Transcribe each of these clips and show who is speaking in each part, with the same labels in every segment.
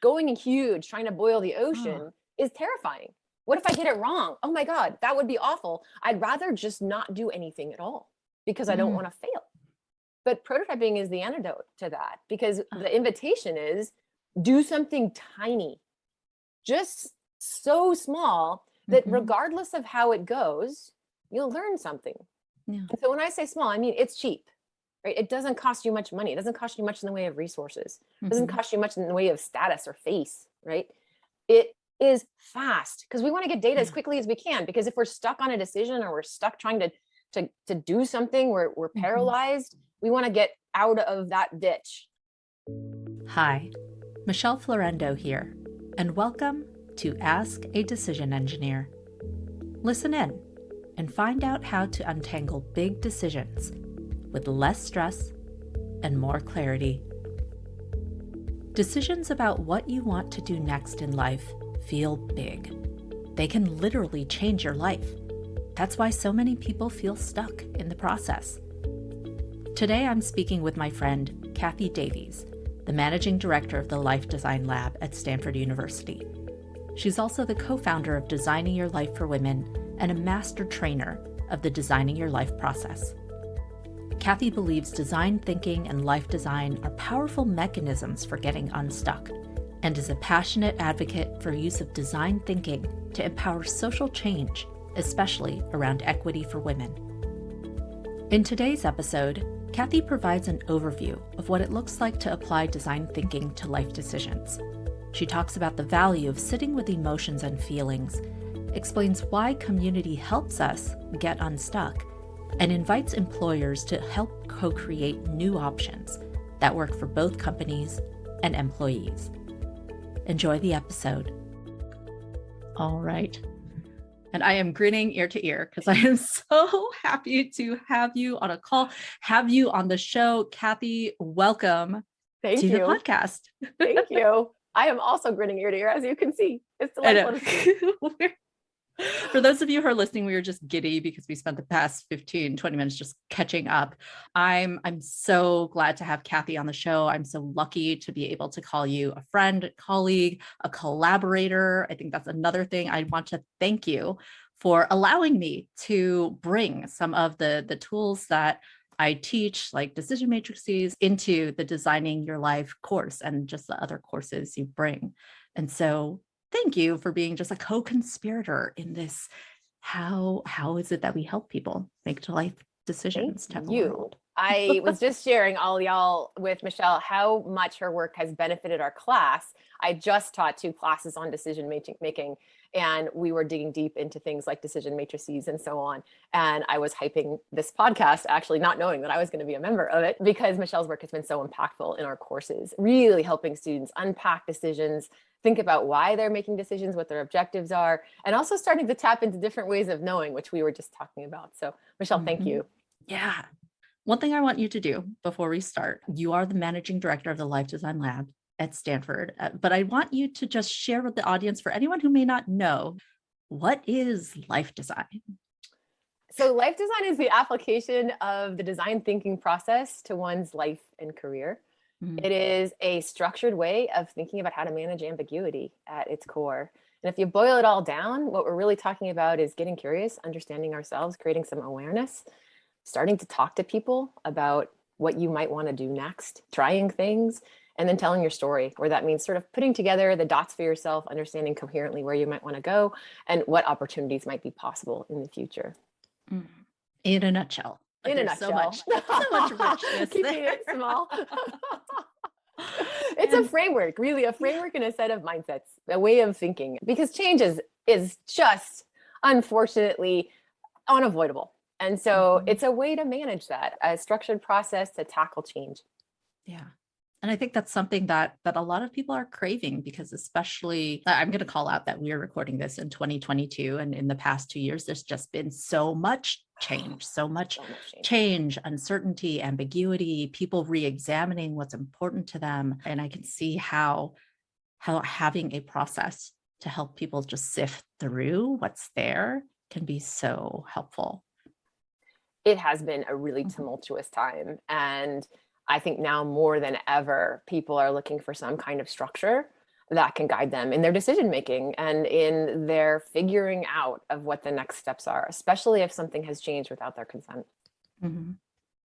Speaker 1: going huge, trying to boil the
Speaker 2: Oh,
Speaker 1: ocean is terrifying. What if I get it wrong? Oh my God, that would be awful. I'd rather just not do anything at all because I don't
Speaker 2: mm,
Speaker 1: want to fail. But prototyping is the antidote to that because
Speaker 2: uh,
Speaker 1: the invitation is do something tiny, just so small that
Speaker 2: mhm,
Speaker 1: regardless of how it goes, you'll learn something.
Speaker 2: yeah.
Speaker 1: And so when I say small, I mean it's cheap, right? It doesn't cost you much money. It doesn't cost you much in the way of resources. It doesn't
Speaker 2: Mhm.
Speaker 1: cost you much in the way of status or face, right? It is fast because we want to get data as
Speaker 2: Yeah.
Speaker 1: quickly as we can. Because if we're stuck on a decision or we're stuck trying to do something, we're
Speaker 2: Mhm.
Speaker 1: paralyzed. We want to get out of that ditch.
Speaker 2: Hi, Michelle Florendo here, and welcome to Ask a Decision Engineer. Listen in and find out how to untangle big decisions with less stress and more clarity. Decisions about what you want to do next in life feel big. They can literally change your life. That's why so many people feel stuck in the process. Today I'm speaking with my friend, Kathy Davies, the managing director of the Life Design Lab at Stanford University. She's also the co-founder of Designing Your Life for Women and a master trainer of the Designing Your Life process. Kathy believes design thinking and life design are powerful mechanisms for getting unstuck, and is a passionate advocate for use of design thinking to empower social change, especially around equity for women. In today's episode, Kathy provides an overview of what it looks like to apply design thinking to life decisions. She talks about the value of sitting with emotions and feelings, explains why community helps us get unstuck, and invites employers to help co-create new options that work for both companies and employees. Enjoy the episode. All right. And I am grinning ear to ear because I am so happy to have you on a call, have you on the show. Kathy, welcome
Speaker 1: Thank
Speaker 2: to the
Speaker 1: you.
Speaker 2: podcast.
Speaker 1: Thank you. I am also grinning ear to ear, as you can see. It's
Speaker 2: I know.
Speaker 1: delightful to see.
Speaker 2: For those of you who are listening, we were just giddy because we spent the past 15, 20 minutes just catching up. I'm so glad to have Kathy on the show. I'm so lucky to be able to call you a friend, a colleague, a collaborator. I think that's another thing. I want to thank you for allowing me to bring some of the tools that I teach, like decision matrices, into the Designing Your Life course and just the other courses you bring. And so thank you for being just a co-conspirator in this. How is it that we help people make life
Speaker 1: Thank
Speaker 2: decisions type of
Speaker 1: you.
Speaker 2: world?
Speaker 1: I was just sharing all y'all with Michelle how much her work has benefited our class. I just taught 2 classes on decision making, and we were digging deep into things like decision matrices and so on. And I was hyping this podcast, actually not knowing that I was going to be a member of it, because Michelle's work has been so impactful in our courses, really helping students unpack decisions, think about why they're making decisions, what their objectives are, and also starting to tap into different ways of knowing, which we were just talking about. So Michelle, thank
Speaker 2: Mhm.
Speaker 1: you.
Speaker 2: Yeah. One thing I want you to do before we start, you are the managing director of the Life Design Lab at Stanford, but I want you to just share with the audience, for anyone who may not know, what is life design?
Speaker 1: So life design is the application of the design thinking process to one's life and career.
Speaker 2: Mm,
Speaker 1: It is a structured way of thinking about how to manage ambiguity at its core. And if you boil it all down, what we're really talking about is getting curious, understanding ourselves, creating some awareness, starting to talk to people about what you might want to do next, trying things, and then telling your story, where that means sort of putting together the dots for yourself, understanding coherently where you might want to go and what opportunities might be possible in the future.
Speaker 2: mm. In a nutshell, like
Speaker 1: In a
Speaker 2: there's so
Speaker 1: nutshell.
Speaker 2: much richness
Speaker 1: Keeping
Speaker 2: there.
Speaker 1: it small. It's a
Speaker 2: And
Speaker 1: framework, really, a
Speaker 2: yeah.
Speaker 1: framework and a set of mindsets, a way of thinking, because change is just unfortunately unavoidable. And so
Speaker 2: Mhm.
Speaker 1: it's a way to manage that, a structured process to tackle change.
Speaker 2: Yeah. And I think that's something that a lot of people are craving, because especially I'm going to call out that we are recording this in 2022, and in the past 2 years there's just been so much
Speaker 1: So much change.
Speaker 2: change, uncertainty, ambiguity, people re-examining what's important to them. And I can see how having a process to help people just sift through what's there can be so helpful.
Speaker 1: It has been a really
Speaker 2: Mhm.
Speaker 1: tumultuous time. And I think now more than ever, people are looking for some kind of structure that can guide them in their decision making and in their figuring out of what the next steps are, especially if something has changed without their consent.
Speaker 2: Mhm.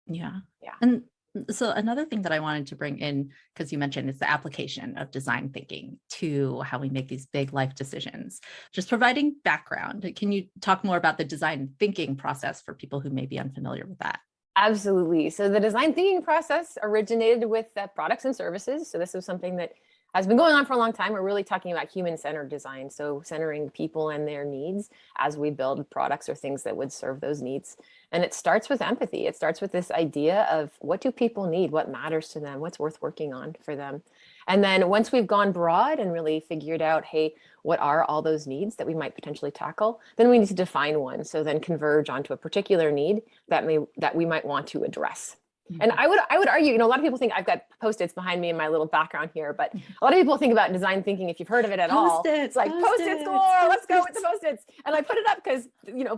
Speaker 2: Yeah.
Speaker 1: Yeah.
Speaker 2: And so another thing that I wanted to bring in, because you mentioned, is the application of design thinking to how we make these big life decisions. Just providing background. Can you talk more about the design thinking process for people who may be unfamiliar with that?
Speaker 1: Absolutely. So the design thinking process originated with products and services. So this is something that has been going on for a long time. We're really talking about human-centered design. So centering people and their needs as we build products or things that would serve those needs. And it starts with empathy. It starts with this idea of what do people need? What matters to them? What's worth working on for them? And then once we've gone broad and really figured out, hey, what are all those needs that we might potentially tackle? Then we need to define one. So then converge onto a particular need that we might want to address. And I would argue, a lot of people think I've got Post-its behind me in my little background here, but a lot of people think about design thinking, if you've heard of it at all, it's like Post-its galore, let's go with the Post-its. And I put it up because,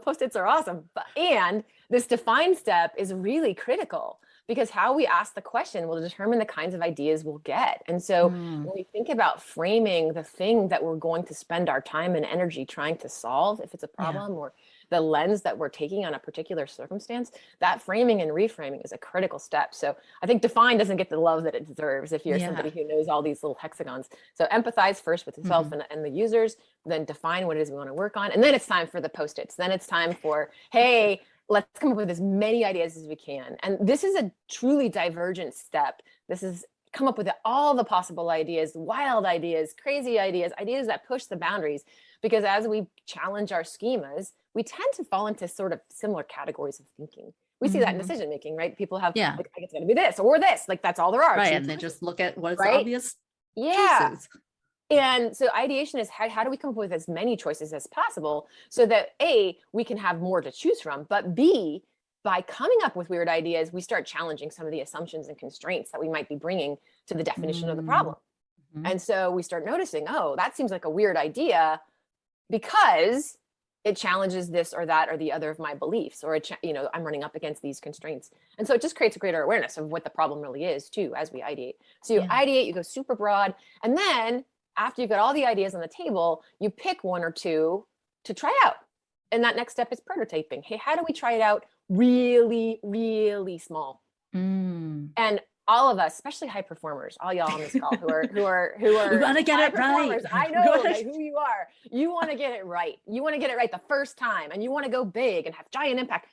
Speaker 1: Post-its are awesome. And this define step is really critical because how we ask the question will determine the kinds of ideas we'll get. And so when we think about framing the thing that we're going to spend our time and energy trying to solve, if it's a problem or the lens that we're taking on a particular circumstance, that framing and reframing is a critical step. So I think define doesn't get the love that it deserves if you're somebody who knows all these little hexagons. So empathize first with yourself and the users, then define what it is we want to work on. And then it's time for the Post-its. Then it's time for, hey, let's come up with as many ideas as we can. And this is a truly divergent step. This is come up with all the possible ideas, wild ideas, crazy ideas, ideas that push the boundaries. Because as we challenge our schemas, we tend to fall into sort of similar categories of thinking. We see that in decision making, right? People have, like, I guess it's going to be this or this, like that's all there are.
Speaker 2: Right, and they just look at what is the obvious choices.
Speaker 1: And so ideation is how do we come up with as many choices as possible so that A, we can have more to choose from, but B, by coming up with weird ideas, we start challenging some of the assumptions and constraints that we might be bringing to the definition of the problem. And so we start noticing, oh, that seems like a weird idea because it challenges this or that or the other of my beliefs, or I'm running up against these constraints. And so it just creates a greater awareness of what the problem really is too, as we ideate. So you ideate, you go super broad, and then after you've got all the ideas on the table, you pick one or two to try out. And that next step is prototyping. Hey, how do we try it out really, really small? And all of us, especially high performers, all y'all on this call who are
Speaker 2: we want to get it right.
Speaker 1: I know who you are. You want to get it right. You want to get it right the first time, and you want to go big and have giant impact.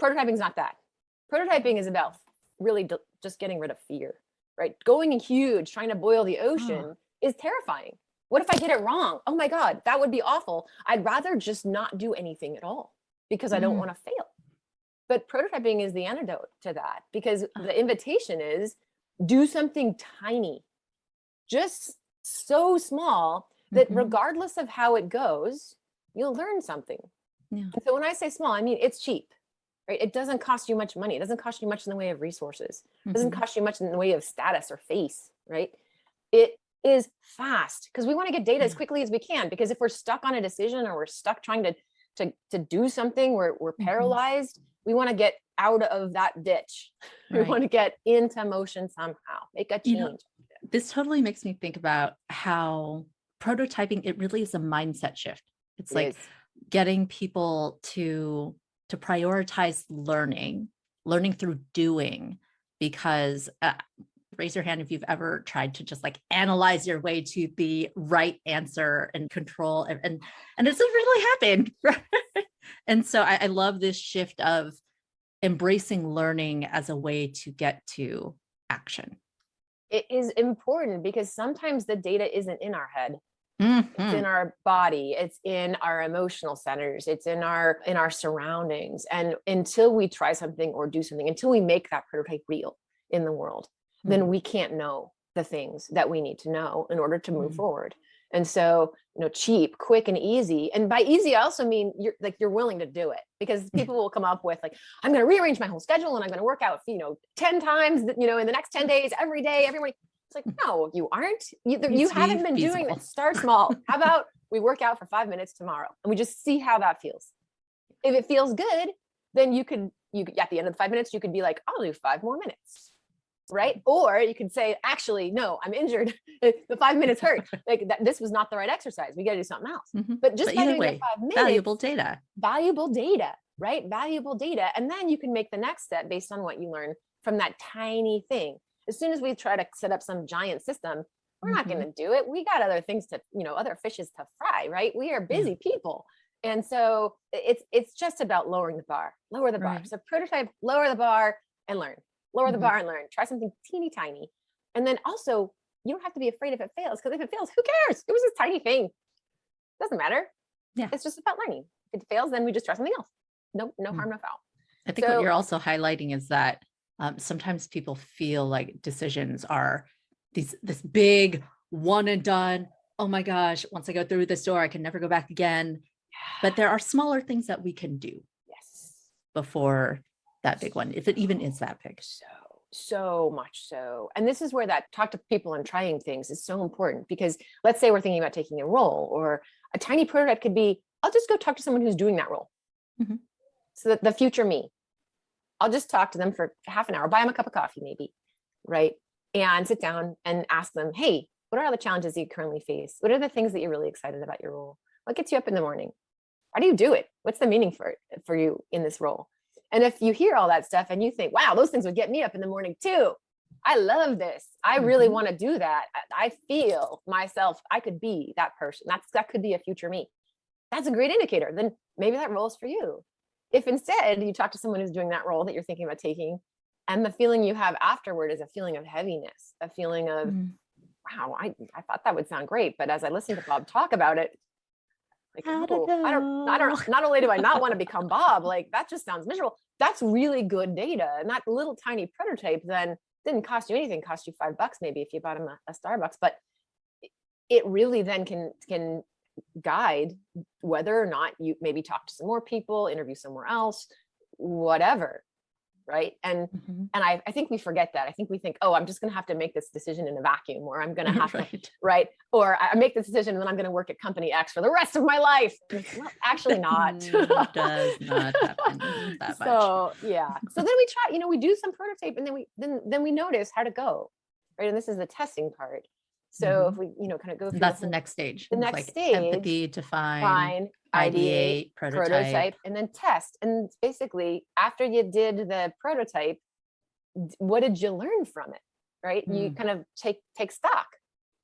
Speaker 1: Prototyping is not that. Prototyping is about really just getting rid of fear, right? Going huge, trying to boil the ocean is terrifying. What if I get it wrong? Oh my God, that would be awful. I'd rather just not do anything at all because I don't want to fail. But prototyping is the antidote to that, because the invitation is do something tiny, just so small that regardless of how it goes, you'll learn something. And so when I say small, I mean, it's cheap, right? It doesn't cost you much money. It doesn't cost you much in the way of resources. It doesn't cost you much in the way of status or face, right? It is fast because we want to get data as quickly as we can, because if we're stuck on a decision or we're stuck trying to do something, we're paralyzed. We want to get out of that ditch. We want to get into motion somehow, make a change.
Speaker 2: This totally makes me think about how prototyping, it really is a mindset shift. It's like getting people to prioritize learning through doing, because raise your hand if you've ever tried to just like analyze your way to the right answer and control, and it doesn't really happen. And so I love this shift of embracing learning as a way to get to action.
Speaker 1: It is important because sometimes the data isn't in our head. It's in our body, it's in our emotional centers, it's in our surroundings. And until we try something or do something, until we make that prototype real in the world, then we can't know the things that we need to know in order to move forward. And so, cheap, quick, and easy. And by easy, I also mean you're willing to do it, because people will come up with like, I'm going to rearrange my whole schedule and I'm going to work out, 10 times, in the next 10 days, every day, every morning. It's like, no, you aren't. You haven't been doing it. Start small. How about we work out for 5 minutes tomorrow and we just see how that feels? If it feels good, then you at the end of the 5 minutes, you could be like, I'll do 5 more minutes. right? Or you could say, actually, no, I'm injured. The 5 minutes hurt. Like this was not the right exercise. We got to do something else. But just by
Speaker 2: either
Speaker 1: doing
Speaker 2: way,
Speaker 1: the 5 minutes,
Speaker 2: valuable data,
Speaker 1: right? Valuable data. And then you can make the next step based on what you learn from that tiny thing. As soon as we try to set up some giant system, we're not going to do it. We got other things to, other fishes to fry, right? We are busy people. And so it's just about lowering the bar, lower the bar.
Speaker 2: Right.
Speaker 1: So prototype, lower the bar and learn, lower the bar and learn, try something teeny tiny. And then also you don't have to be afraid if it fails, because if it fails, who cares? It was this tiny thing. Doesn't matter.
Speaker 2: Yeah.
Speaker 1: It's just about learning. If it fails, then we just try something else. No harm, no foul.
Speaker 2: I think what you're also highlighting is that sometimes people feel like decisions are this big one and done. Oh my gosh, once I go through this door, I can never go back again. But there are smaller things that we can do before that big one, if it even is that big.
Speaker 1: So much so. And this is where that talk to people and trying things is so important, because let's say we're thinking about taking a role, or a tiny prototype could be, I'll just go talk to someone who's doing that role. So that the future me, I'll just talk to them for half an hour, buy them a cup of coffee maybe, right? And sit down and ask them, hey, what are all the challenges that you currently face? What are the things that you're really excited about your role? What gets you up in the morning? How do you do it? What's the meaning for you in this role? And if you hear all that stuff and you think, wow, those things would get me up in the morning too. I love this. I really want to do that. I feel myself, I could be that person. That could be a future me. That's a great indicator. Then maybe that role is for you. If instead you talk to someone who's doing that role that you're thinking about taking, and the feeling you have afterward is a feonling of heaviness, a feeling of, wow, I thought that would sound great. But as I listened to Bob talk about it, like, I don't, not only do I not want to become Bob, like that just sounds miserable. That's really good data. And that little tiny prototype then didn't cost you anything, cost you $5 maybe if you bought him a Starbucks, but it really then can guide whether or not you maybe talk to some more people, interview somewhere else, whatever. Right. And I think we forget that. I think we think, oh, I'm just going to have to make this decision in a vacuum, or I'm going to have to, right. Or I make this decision and then I'm going to work at company X for the rest of my life. Well, actually not.
Speaker 2: Does not happen that much.
Speaker 1: So yeah. So then we try, we do some prototype, and then we notice how to go. Right. And this is the testing part. So if we, kind of go through
Speaker 2: that's the next stage.
Speaker 1: The next stage,
Speaker 2: empathy, define,
Speaker 1: ideate, prototype, and then test. And basically, after you did the prototype, what did you learn from it? Right? You kind of take stock.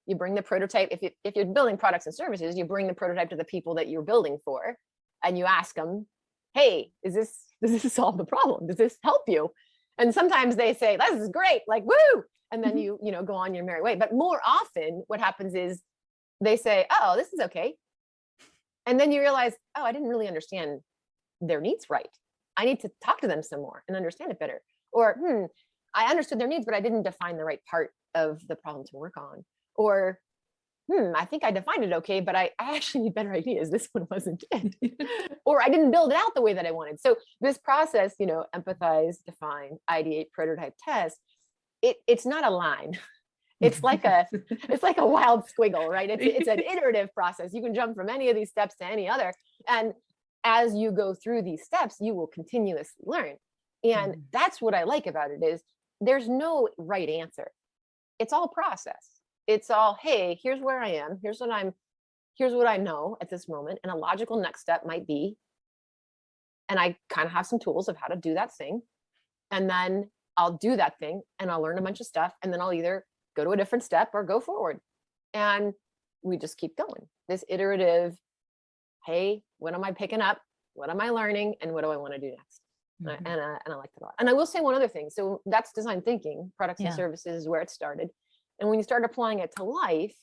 Speaker 1: You bring the prototype. If you're building products and services, you bring the prototype to the people that you're building for, and you ask them, "Hey, does this solve the problem? Does this help you?" And sometimes they say, "This is great!" Like, woo! And then you go on your merry way. But more often, what happens is they say, "Oh, this is okay." And then you realize, oh, I didn't really understand their needs right. I need to talk to them some more and understand it better. Or, I understood their needs, but I didn't define the right part of the problem to work on. Or, I think I defined it okay, but I actually need better ideas. This one wasn't it. Or I didn't build it out the way that I wanted. So this process, empathize, define, ideate, prototype, test, it's not a line. It's like a wild squiggle, right? It's an iterative process. You can jump from any of these steps to any other. And as you go through these steps, you will continuously learn. And that's what I like about it, is there's no right answer. It's all process. It's all, hey, here's where I am. Here's what I know at this moment. And a logical next step might be, and I kind of have some tools of how to do that thing. And then I'll do that thing and I'll learn a bunch of stuff. And then I'll either go to a different step or go forward. And we just keep going. This iterative, hey, what am I picking up? What am I learning? And what do I want to do next? And I like that a lot. And I will say one other thing. So that's design thinking, products and services is where it started. And when you start applying it to life,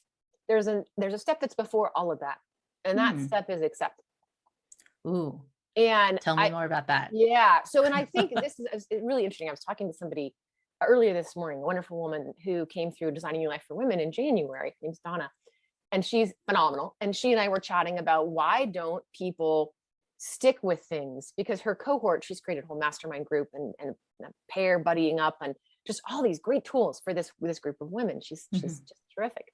Speaker 1: there's a step that's before all of that. And that step is acceptance.
Speaker 2: Ooh.
Speaker 1: And
Speaker 2: tell me more about that.
Speaker 1: Yeah. So, and I think this is really interesting. I was talking to somebody earlier this morning, a wonderful woman who came through Designing Your Life for Women in January. Her name's Donna. And she's phenomenal. And she and I were chatting about why don't people stick with things? Because her cohort, she's created a whole mastermind group and a pair buddying up and just all these great tools for this group of women. She's just terrific.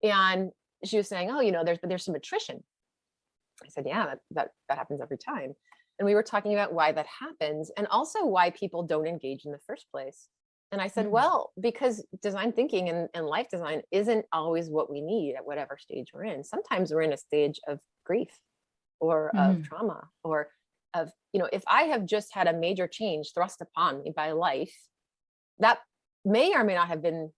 Speaker 1: And she was saying, oh, there's some attrition. I said, yeah, that happens every time. And we were talking about why that happens and also why people don't engage in the first place. And I said, well, because design thinking and life design isn't always what we need at whatever stage we're in. Sometimes we're in a stage of grief or of trauma or of, if I have just had a major change thrust upon me by life, that may or may not have been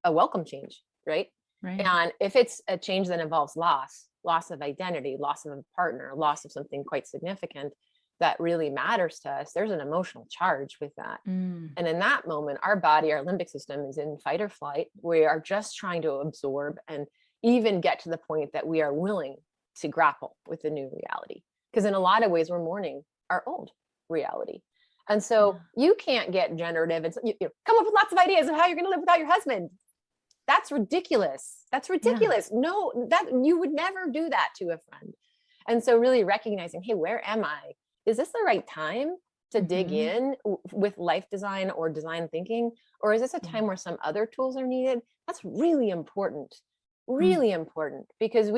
Speaker 1: a welcome change, right? And if it's a change that involves loss of identity, loss of a partner, loss of something quite significant that really matters to us, there's an emotional charge with that. And in that moment, our body, our limbic system is in fight or flight. We are just trying to absorb and even get to the point that we are willing to grapple with the new reality. Because in a lot of ways, we're mourning our old reality. And so you can't get generative and come up with lots of ideas of how you're going to live without your husband. That's ridiculous. That's ridiculous. No, that you would never do that to a friend. And so really recognizing, hey, where am I? Is this the right time to dig in with life design or design thinking? Or is this a time where some other tools are needed? That's really important, because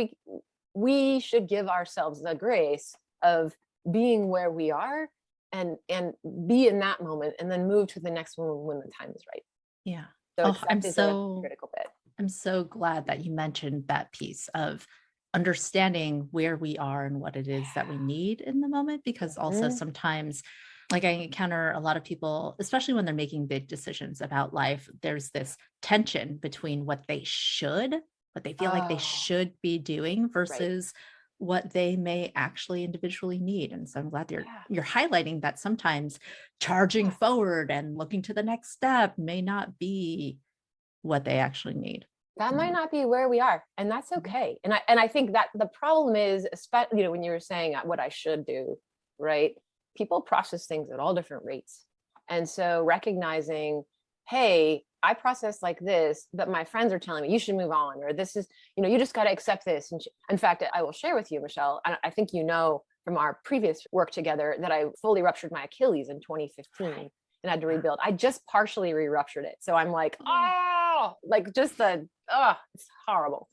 Speaker 1: we should give ourselves the grace of being where we are and be in that moment and then move to the next one when the time is right.
Speaker 2: Yeah.
Speaker 1: So I'm so critical bit.
Speaker 2: I'm so glad that you mentioned that piece of understanding where we are and what it is that we need in the moment, because also sometimes, like, I encounter a lot of people, especially when they're making big decisions about life, there's this tension between what they feel like they should be doing versus what they may actually individually need. And so I'm glad you're highlighting that sometimes charging forward and looking to the next step may not be what they actually need.
Speaker 1: That might not be where we are, and that's okay. And I think that the problem is, especially, when you were saying what I should do, right? People process things at all different rates. And so recognizing, hey, I process like this, but my friends are telling me you should move on, or this is, you just got to accept this. And in fact, I will share with you, Michelle, and I think from our previous work together that I fully ruptured my Achilles in 2015 and had to rebuild. I just partially re-ruptured it. So I'm like, it's horrible.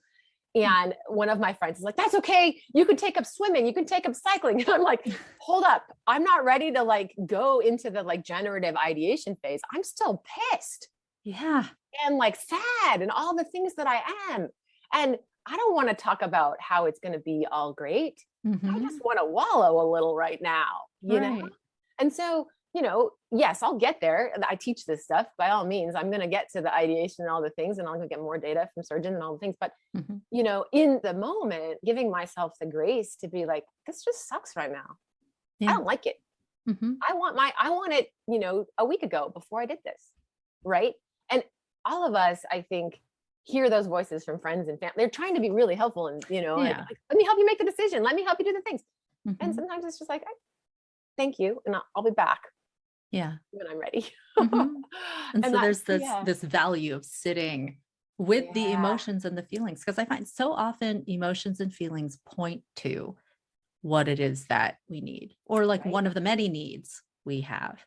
Speaker 1: And one of my friends is like, that's okay. You can take up swimming. You can take up cycling. And I'm like, hold up. I'm not ready to go into the generative ideation phase. I'm still pissed.
Speaker 2: Yeah.
Speaker 1: And sad and all the things that I am. And I don't want to talk about how it's going to be all great. I just want to wallow a little right now, you know? And so, yes, I'll get there. I teach this stuff. By all means, I'm going to get to the ideation and all the things, and I'm going to get more data from surgeons and all the things. But, in the moment, giving myself the grace to be like, this just sucks right now. I don't like it. I want it, a week ago before I did this. Right. And all of us, I think, hear those voices from friends and family. They're trying to be really helpful and, like, let me help you make the decision. Let me help you do the things. And sometimes it's just like, thank you. And I'll be back.
Speaker 2: Yeah.
Speaker 1: When I'm ready.
Speaker 2: And so there's this value of sitting with the emotions and the feelings, because I find so often emotions and feelings point to what it is that we need, or one of the many needs we have.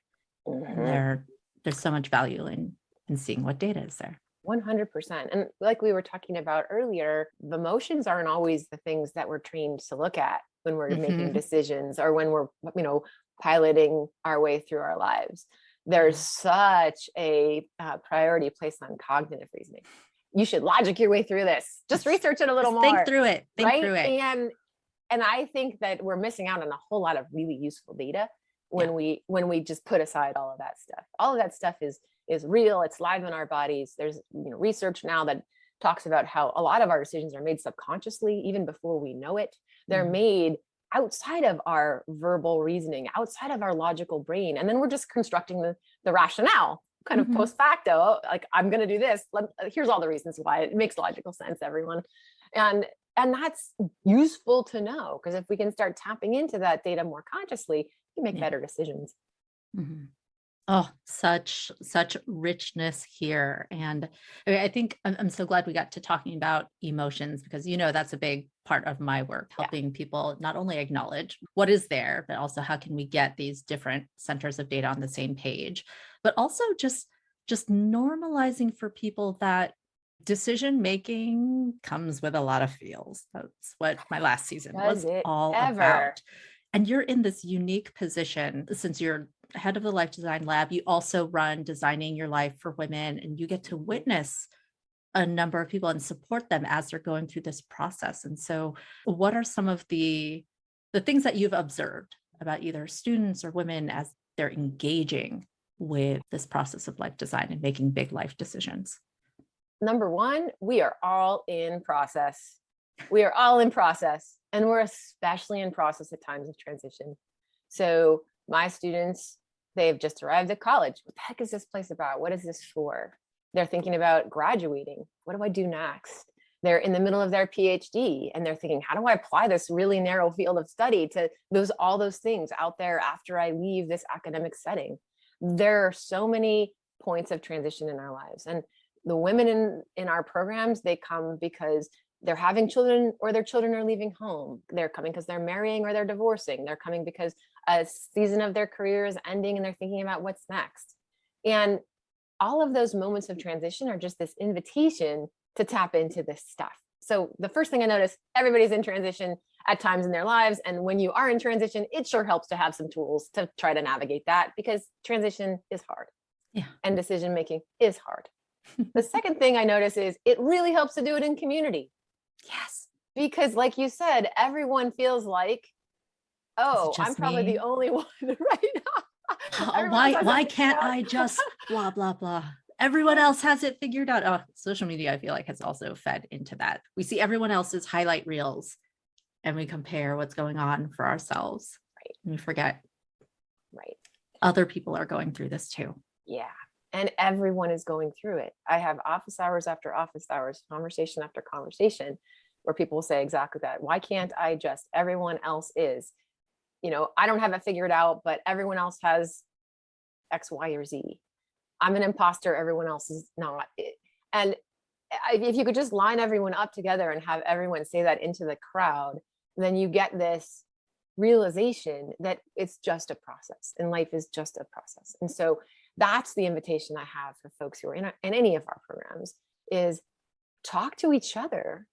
Speaker 2: And there's so much value in seeing what data is there.
Speaker 1: 100%. And like we were talking about earlier, the emotions aren't always the things that we're trained to look at when we're making decisions or when we're, piloting our way through our lives. There's such a priority placed on cognitive reasoning. You should logic your way through this. Just research it a little more.
Speaker 2: Think through it.
Speaker 1: And I think that we're missing out on a whole lot of really useful data when we just put aside all of that stuff. All of that stuff is real. It's live in our bodies. There's research now that talks about how a lot of our decisions are made subconsciously, even before we know it. They're made outside of our verbal reasoning, outside of our logical brain. And then we're just constructing the rationale kind of post facto, like, I'm going to do this. Here's all the reasons why it makes logical sense, everyone. And that's useful to know, because if we can start tapping into that data more consciously, we make better decisions.
Speaker 2: Oh, such richness here. And I think I'm so glad we got to talking about emotions, because, that's a big part of my work, helping people not only acknowledge what is there, but also how can we get these different centers of data on the same page, but also just normalizing for people that decision making comes with a lot of feels. That's what my last season was all about. And you're in this unique position, since you're head of the Life Design Lab, you also run Designing Your Life for Women, and you get to witness a number of people and support them as they're going through this process. And so what are some of the things that you've observed about either students or women as they're engaging with this process of life design and making big life decisions?
Speaker 1: Number one, we are all in process. We are all in process, and we're especially in process at times of transition. So my students, they've just arrived at college. What the heck is this place about? What is this for? They're thinking about graduating. What do I do next? They're in the middle of their PhD and they're thinking, how do I apply this really narrow field of study to all those things out there after I leave this academic setting? There are so many points of transition in our lives. And the women in our programs, they come because they're having children or their children are leaving home. They're coming because they're marrying or they're divorcing. They're coming because a season of their career is ending and they're thinking about what's next. And all of those moments of transition are just this invitation to tap into this stuff. So the first thing I notice, everybody's in transition at times in their lives. And when you are in transition, it sure helps to have some tools to try to navigate that, because transition is hard.
Speaker 2: Yeah.
Speaker 1: And decision making is hard. The second thing I notice is it really helps to do it in community.
Speaker 2: Yes.
Speaker 1: Because like you said, everyone feels like, oh, I'm probably the only one right now.
Speaker 2: Why can't I just blah, blah, blah. Everyone else has it figured out. Oh, social media, I feel like, has also fed into that. We see everyone else's highlight reels and we compare what's going on for ourselves.
Speaker 1: Right.
Speaker 2: And we forget.
Speaker 1: Right.
Speaker 2: Other people are going through this too.
Speaker 1: Yeah. And everyone is going through it. I have office hours after office hours, conversation after conversation, where people will say exactly that. Why can't I just? Everyone else is. I don't have it figured out, but everyone else has X, Y, or Z. I'm an imposter. Everyone else is not. And if you could just line everyone up together and have everyone say that into the crowd, then you get this realization that it's just a process and life is just a process. And so that's the invitation I have for folks who are in any of our programs, is talk to each other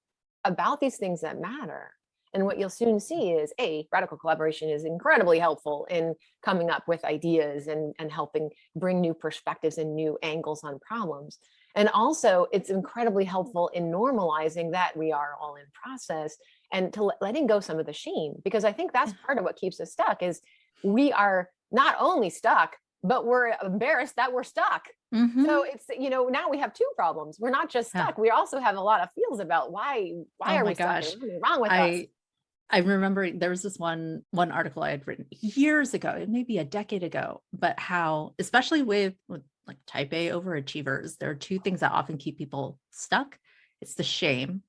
Speaker 1: about these things that matter. And what you'll soon see is, radical collaboration is incredibly helpful in coming up with ideas and helping bring new perspectives and new angles on problems. And also, it's incredibly helpful in normalizing that we are all in process and to letting go some of the shame, because I think that's part of what keeps us stuck. Is we are not only stuck, but we're embarrassed that we're stuck. Mm-hmm. So it's, now we have two problems. We're not just stuck. We also have a lot of feels about why are we stuck? What's wrong with us?
Speaker 2: I remember there was this one article I had written years ago, maybe a decade ago, but how, especially with like type A overachievers, there are two things that often keep people stuck. It's the shame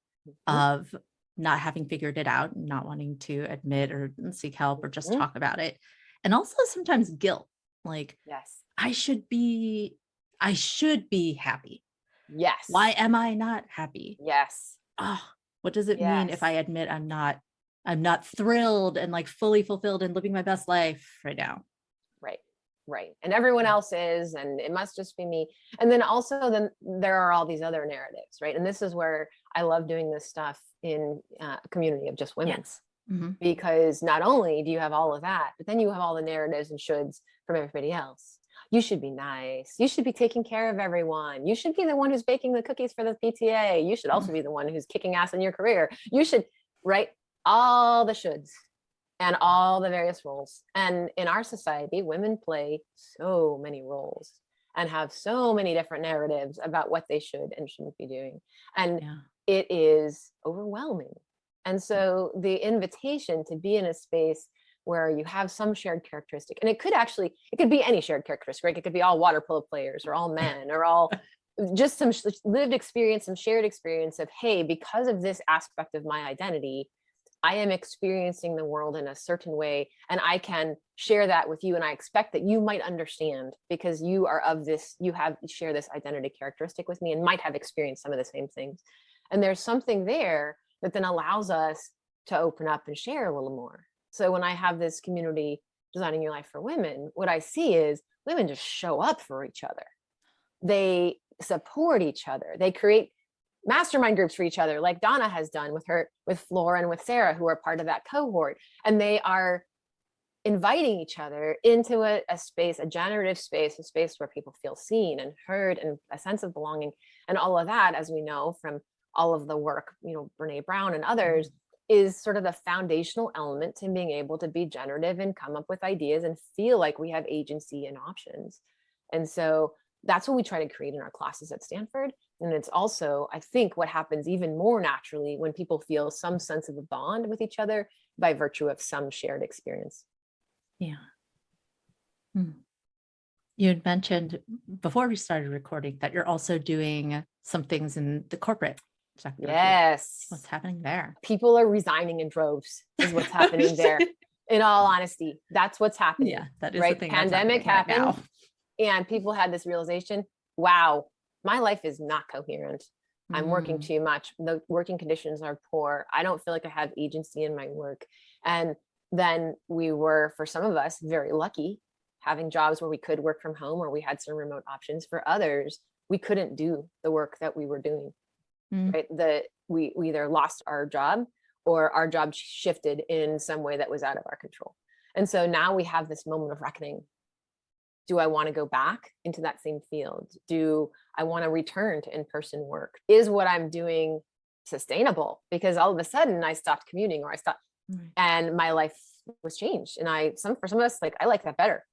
Speaker 2: of not having figured it out, not wanting to admit or seek help or just talk about it. And also sometimes guilt, like, yes, I should be happy.
Speaker 1: Yes.
Speaker 2: Why am I not happy?
Speaker 1: Yes.
Speaker 2: Oh, what does it mean if I admit I'm not thrilled and like fully fulfilled and living my best life right now?
Speaker 1: Right. And everyone else is, and it must just be me. And then also there are all these other narratives, right? And this is where I love doing this stuff in a community of just women.
Speaker 2: Yes. Mm-hmm.
Speaker 1: Because not only do you have all of that, but then you have all the narratives and shoulds from everybody else. You should be nice. You should be taking care of everyone. You should be the one who's baking the cookies for the PTA. You should also be the one who's kicking ass in your career. You should, right? All the shoulds and all the various roles. And in our society, women play so many roles and have so many different narratives about what they should and shouldn't be doing. And it is overwhelming. And so the invitation to be in a space where you have some shared characteristic, and it could be any shared characteristic, right? It could be all water polo players or all men or all just some lived experience, some shared experience of, hey, because of this aspect of my identity, I am experiencing the world in a certain way, and I can share that with you. And I expect that you might understand because you are of this, share this identity characteristic with me and might have experienced some of the same things. And there's something there that then allows us to open up and share a little more. So when I have this community Designing Your Life for Women, what I see is women just show up for each other. They support each other. They create mastermind groups for each other, like Donna has done with Flora and with Sarah, who are part of that cohort. And they are inviting each other into a space, a generative space, a space where people feel seen and heard and a sense of belonging. And all of that, as we know from all of the work, Brene Brown and others, is sort of the foundational element to being able to be generative and come up with ideas and feel like we have agency and options. And so that's what we try to create in our classes at Stanford. And it's also, I think, what happens even more naturally when people feel some sense of a bond with each other by virtue of some shared experience.
Speaker 2: Yeah. You had mentioned before we started recording that you're also doing some things in the corporate sector.
Speaker 1: Yes.
Speaker 2: What's happening there?
Speaker 1: People are resigning in droves is what's happening there. In all honesty, that's what's happening.
Speaker 2: Yeah, that is
Speaker 1: right.
Speaker 2: The thing
Speaker 1: Pandemic happened
Speaker 2: right now.
Speaker 1: And people had this realization, wow, my life is not coherent. I'm working too much. The working conditions are poor. I don't feel like I have agency in my work. And then we were, for some of us, very lucky having jobs where we could work from home or we had some remote options. For others, we couldn't do the work that we were doing. Right. We either lost our job or our job shifted in some way that was out of our control. And so now we have this moment of reckoning. Do I want to go back into that same field? Do I want to return to in-person work? Is what I'm doing sustainable? Because all of a sudden I stopped commuting or I stopped and my life was changed. And for some of us, like, I like that better.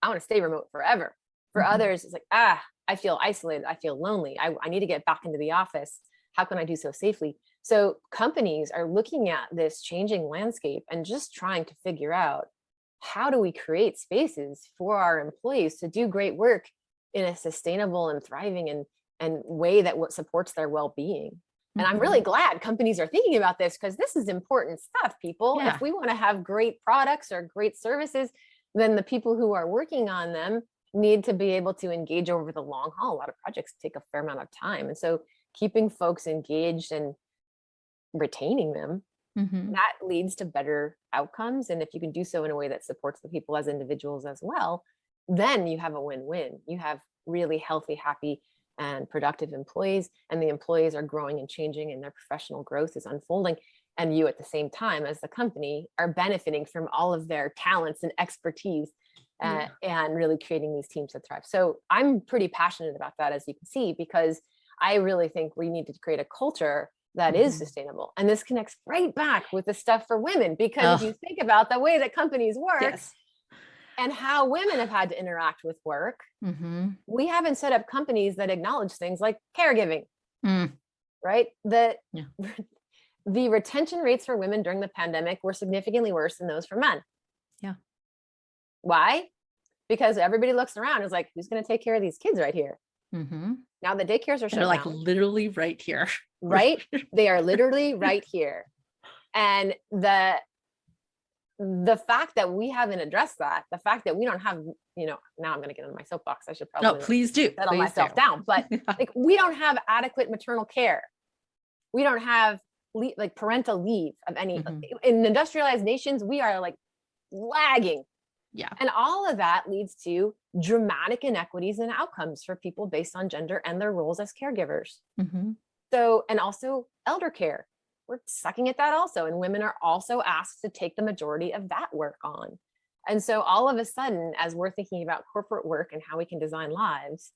Speaker 1: I want to stay remote forever. For others, it's like, I feel isolated. I feel lonely. I need to get back into the office. How can I do so safely? So companies are looking at this changing landscape and just trying to figure out, how do we create spaces for our employees to do great work in a sustainable and thriving and way that supports their well-being? And I'm really glad companies are thinking about this, because this is important stuff, people.
Speaker 2: Yeah.
Speaker 1: If we want to have great products or great services, then the people who are working on them need to be able to engage over the long haul. A lot of projects take a fair amount of time. And so keeping folks engaged and retaining them, that leads to better outcomes. And if you can do so in a way that supports the people as individuals as well, then you have a win-win. You have really healthy, happy, and productive employees, and the employees are growing and changing and their professional growth is unfolding. And you, at the same time as the company, are benefiting from all of their talents and expertise and really creating these teams that thrive. So I'm pretty passionate about that, as you can see, because I really think we need to create a culture that is sustainable. And this connects right back with the stuff for women, because if you think about the way that companies work and how women have had to interact with work, we haven't set up companies that acknowledge things like caregiving, right? The retention rates for women during the pandemic were significantly worse than those for men.
Speaker 2: Yeah.
Speaker 1: Why? Because everybody looks around and is like, who's going to take care of these kids right here? Now the daycares are shut down.
Speaker 2: They're like literally right here.
Speaker 1: Right? They are literally right here. And the fact that we haven't addressed that, the fact that we don't have, now I'm going to get on my soapbox. I should probably
Speaker 2: please do.
Speaker 1: settle myself down. But like, we don't have adequate maternal care. We don't have like parental leave of any. In industrialized nations, we are like lagging.
Speaker 2: Yeah.
Speaker 1: And all of that leads to dramatic inequities and outcomes for people based on gender and their roles as caregivers. So, and also elder care, we're sucking at that also. And women are also asked to take the majority of that work on. And so all of a sudden, as we're thinking about corporate work and how we can design lives,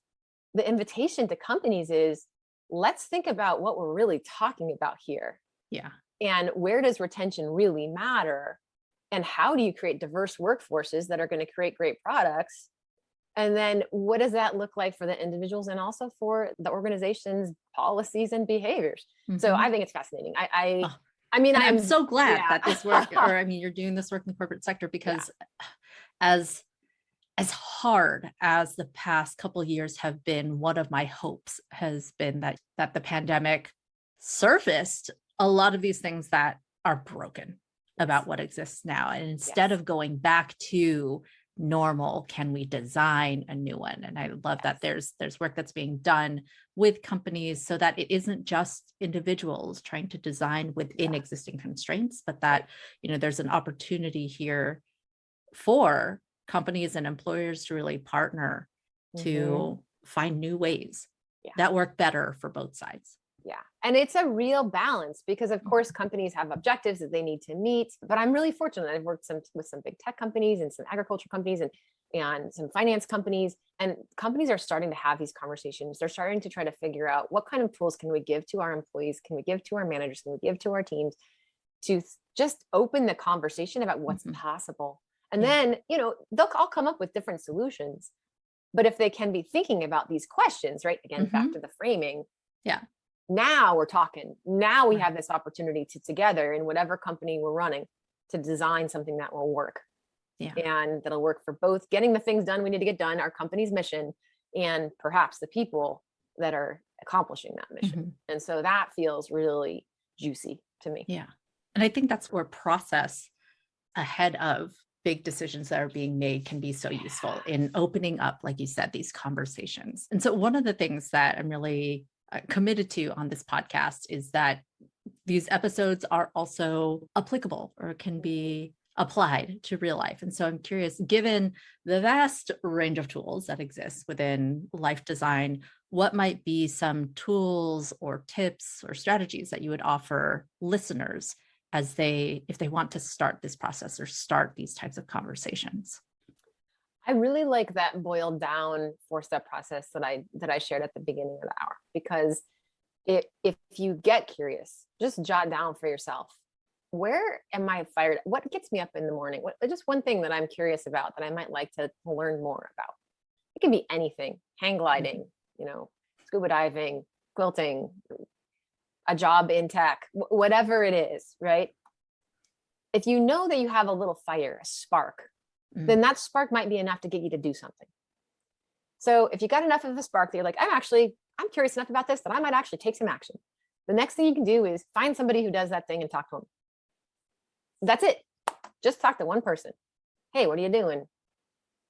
Speaker 1: the invitation to companies is, let's think about what we're really talking about here.
Speaker 2: Yeah.
Speaker 1: And where does retention really matter? And how do you create diverse workforces that are going to create great products? And then what does that look like for the individuals and also for the organization's policies and behaviors? So I think it's fascinating. I mean,
Speaker 2: I'm so glad that this work, you're doing this work in the corporate sector, because as hard as the past couple of years have been, one of my hopes has been that the pandemic surfaced a lot of these things that are broken about what exists now. And instead of going back to normal, can we design a new one? And I love that there's work that's being done with companies so that it isn't just individuals trying to design within existing constraints, but that, there's an opportunity here for companies and employers to really partner to find new ways that work better for both sides.
Speaker 1: Yeah. And it's a real balance because of course companies have objectives that they need to meet, but I'm really fortunate. I've worked with some big tech companies and some agriculture companies and some finance companies, and companies are starting to have these conversations. They're starting to try to figure out what kind of tools can we give to our employees, can we give to our managers, can we give to our teams to just open the conversation about what's possible. And then, they'll all come up with different solutions. But if they can be thinking about these questions, right? Again, back to the framing.
Speaker 2: Yeah.
Speaker 1: Now we're talking. Now we have this opportunity to together in whatever company we're running to design something that will work.
Speaker 2: Yeah.
Speaker 1: And that'll work for both getting the things done we need to get done, our company's mission, and perhaps the people that are accomplishing that mission. And so that feels really juicy to me.
Speaker 2: Yeah. And I think that's where process ahead of big decisions that are being made can be so useful in opening up, like you said, these conversations. And so one of the things that I'm really committed to on this podcast is that these episodes are also applicable or can be applied to real life. And so I'm curious, given the vast range of tools that exist within life design, what might be some tools or tips or strategies that you would offer listeners if they want to start this process or start these types of conversations?
Speaker 1: I really like that boiled down 4-step process that I shared at the beginning of the hour, because if you get curious, just jot down for yourself, where am I fired? What gets me up in the morning? Just one thing that I'm curious about that I might like to learn more about. It can be anything: hang gliding, scuba diving, quilting, a job in tech, whatever it is, right? If you know that you have a little fire, a spark, then that spark might be enough to get you to do something. So if you got enough of a spark that you're like, I'm curious enough about this that I might actually take some action. The next thing you can do is find somebody who does that thing and talk to them. That's it. Just talk to one person. Hey, what are you doing?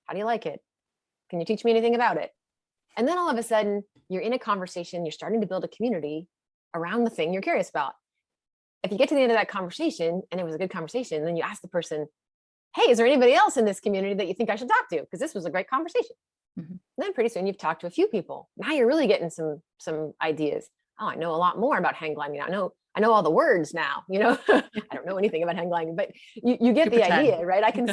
Speaker 1: How do you like it? Can you teach me anything about it? And then all of a sudden you're in a conversation, you're starting to build a community around the thing you're curious about. If you get to the end of that conversation and it was a good conversation, then you ask the person, hey, is there anybody else in this community that you think I should talk to? Because this was a great conversation. Then pretty soon you've talked to a few people. Now you're really getting some ideas. Oh, I know a lot more about hang gliding. I know all the words now, I don't know anything about hang gliding, but you get the idea, right? I can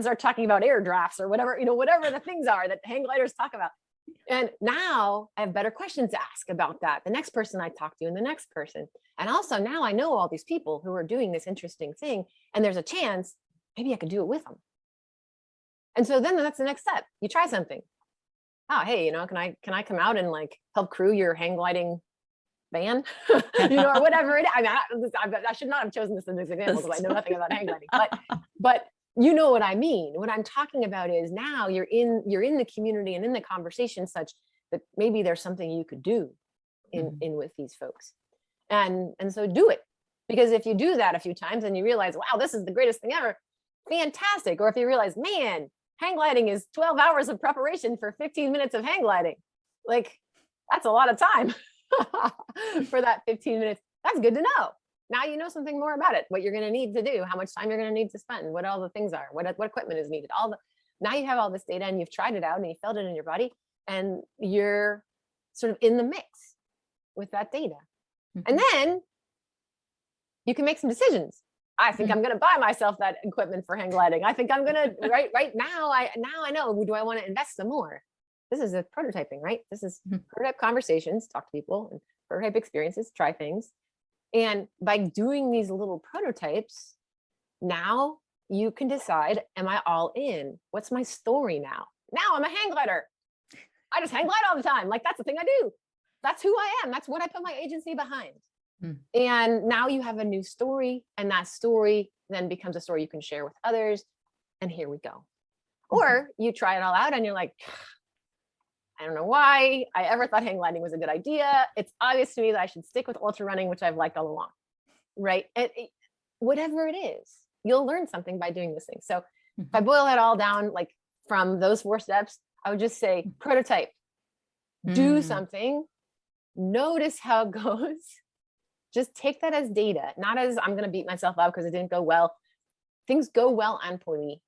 Speaker 1: start talking about air drafts or whatever, whatever the things are that hang gliders talk about. And now I have better questions to ask about that. The next person I talk to and the next person. And also now I know all these people who are doing this interesting thing, and there's a chance maybe I could do it with them. And so then that's the next step. You try something. Oh, hey, can I come out and help crew your hang gliding van, or whatever it is. I should not have chosen this as an example because I know nothing about hang gliding, but you know what I mean. What I'm talking about is now you're in the community and in the conversation such that maybe there's something you could do in with these folks. And so do it, because if you do that a few times and you realize, wow, this is the greatest thing ever, fantastic. Or if you realize, man, hang gliding is 12 hours of preparation for 15 minutes of hang gliding. That's a lot of time for that 15 minutes. That's good to know. Now you know something more about it, what you're going to need to do, how much time you're going to need to spend, what all the things are, what equipment is needed. Now you have all this data and you've tried it out and you felt it in your body and you're sort of in the mix with that data. And then you can make some decisions. I think I'm going to buy myself that equipment for hang gliding. I think I'm going to right now. I know. Do I want to invest some more? This is a prototyping, right? This is prototype conversations, talk to people, and prototype experiences, try things. And by doing these little prototypes, now you can decide, am I all in? What's my story now? Now I'm a hang glider. I just hang glide all the time. That's the thing I do. That's who I am. That's what I put my agency behind. And now you have a new story, and that story then becomes a story you can share with others. And here we go. Or you try it all out and you're like, I don't know why I ever thought hang gliding was a good idea. It's obvious to me that I should stick with ultra running, which I've liked all along, right? Whatever it is, you'll learn something by doing this thing. So if I boil it all down, from those 4 steps, I would just say prototype, do something, notice how it goes. Just take that as data, not as I'm going to beat myself up because it didn't go well. Things go well and poorly.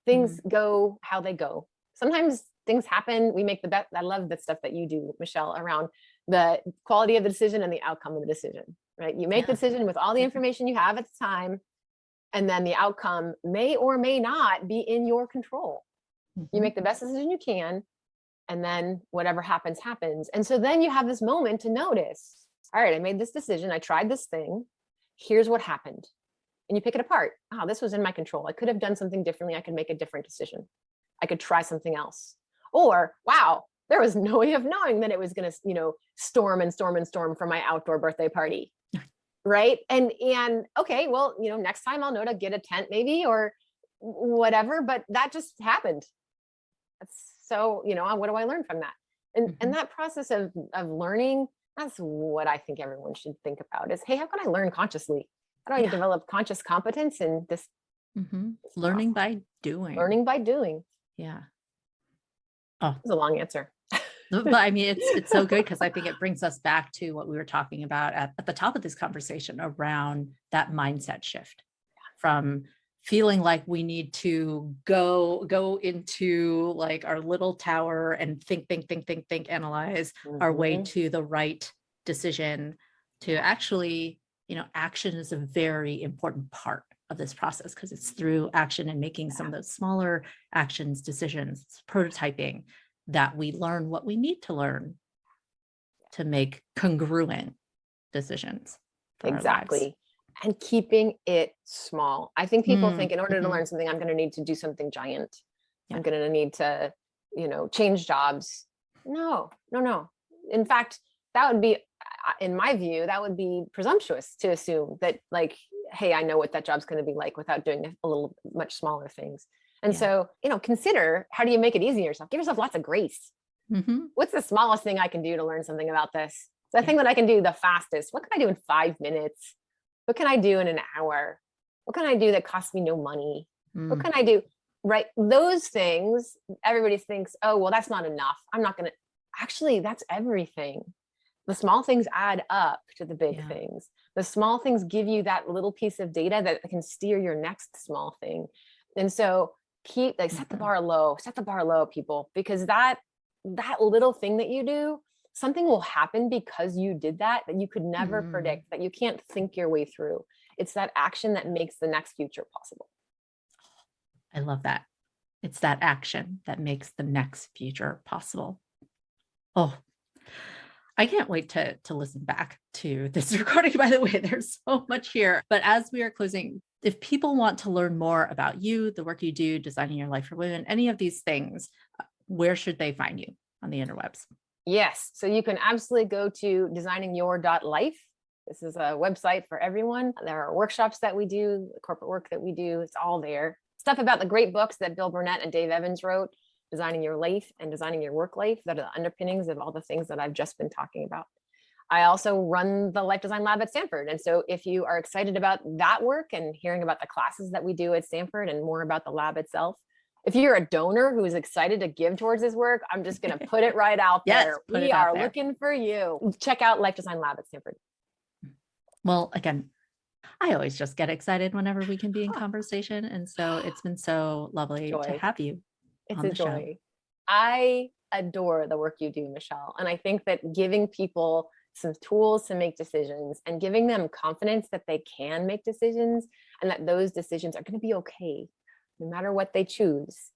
Speaker 1: Things go how they go. Sometimes things happen. We make the best. I love the stuff that you do, Michelle, around the quality of the decision and the outcome of the decision, right? You make the decision with all the information you have at the time, and then the outcome may or may not be in your control. You make the best decision you can, and then whatever happens, happens. And so then you have this moment to notice, all right, I made this decision. I tried this thing. Here's what happened. And you pick it apart. Oh, this was in my control. I could have done something differently. I could make a different decision. I could try something else. Or, wow, there was no way of knowing that it was going to, storm and storm and storm for my outdoor birthday party. Right. And okay, well, next time I'll know to get a tent maybe, or whatever, but that just happened. So, what do I learn from that? And that process of learning, that's what I think everyone should think about is, hey, how can I learn consciously? How do I develop conscious competence in this?
Speaker 2: Learning by doing.
Speaker 1: Learning by doing.
Speaker 2: Yeah.
Speaker 1: Oh, it's a long answer.
Speaker 2: But I mean, it's so good because I think it brings us back to what we were talking about at the top of this conversation around that mindset shift from feeling like we need to go into like our little tower and think, analyze our way to the right decision, to actually, action is a very important part of this process because it's through action and making some of those smaller actions, decisions, prototyping, that we learn what we need to learn to make congruent decisions.
Speaker 1: Exactly. And keeping it small. I think people think in order to learn something, I'm going to need to do something giant. I'm going to need to, change jobs. No. In fact, that would be, in my view, that would be presumptuous to assume that like, hey, I know what that job's going to be like without doing a little much smaller things. And so, consider, how do you make it easy on yourself? Give yourself lots of grace. What's the smallest thing I can do to learn something about this? The thing that I can do the fastest. What can I do in 5 minutes? What can I do in an hour? What can I do that costs me no money? What can I do? Right. Those things, everybody thinks, oh, well, that's not enough. I'm not going to, actually, that's everything. The small things add up to the big things. The small things give you that little piece of data that can steer your next small thing. And so set the bar low, people, because that little thing that you do, something will happen because you did that you could never predict, that you can't think your way through. It's that action that makes the next future possible.
Speaker 2: I love that. It's that action that makes the next future possible. Oh, I can't wait to listen back to this recording, by the way. There's so much here. But as we are closing, if people want to learn more about you, the work you do, designing your life for women, any of these things, where should they find you on the interwebs?
Speaker 1: Yes. So you can absolutely go to designingyour.life. This is a website for everyone. There are workshops that we do, corporate work that we do. It's all there. Stuff about the great books that Bill Burnett and Dave Evans wrote, Designing Your Life and Designing Your Work Life, that are the underpinnings of all the things that I've just been talking about. I also run the Life Design Lab at Stanford. And so if you are excited about that work and hearing about the classes that we do at Stanford and more about the lab itself, if you're a donor who is excited to give towards this work, I'm just going to put it right out there. We are looking for you. Check out Life Design Lab at Stanford.
Speaker 2: Well, again, I always just get excited whenever we can be in conversation. And so it's been so lovely to have you.
Speaker 1: It's a joy. I adore the work you do, Michelle. And I think that giving people some tools to make decisions and giving them confidence that they can make decisions and that those decisions are going to be okay, no matter what they choose,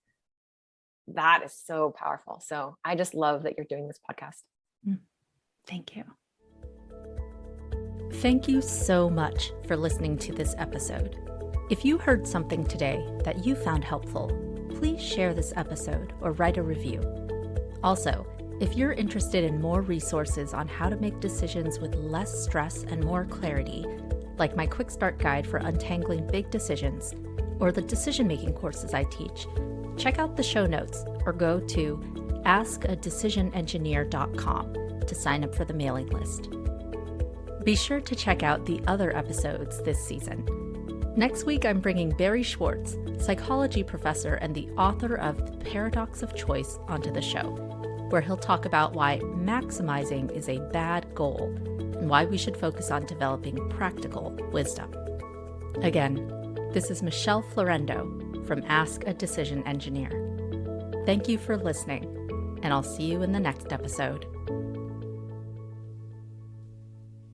Speaker 1: that is so powerful. So I just love that you're doing this podcast.
Speaker 2: Thank you. Thank you so much for listening to this episode. If you heard something today that you found helpful, please share this episode or write a review. Also, if you're interested in more resources on how to make decisions with less stress and more clarity, like my quick start guide for untangling big decisions, or the decision-making courses I teach, check out the show notes or go to askadecisionengineer.com to sign up for the mailing list. Be sure to check out the other episodes this season. Next week, I'm bringing Barry Schwartz, psychology professor and the author of The Paradox of Choice, onto the show, where he'll talk about why maximizing is a bad goal and why we should focus on developing practical wisdom. Again, this is Michelle Florendo from Ask a Decision Engineer. Thank you for listening, and I'll see you in the next episode.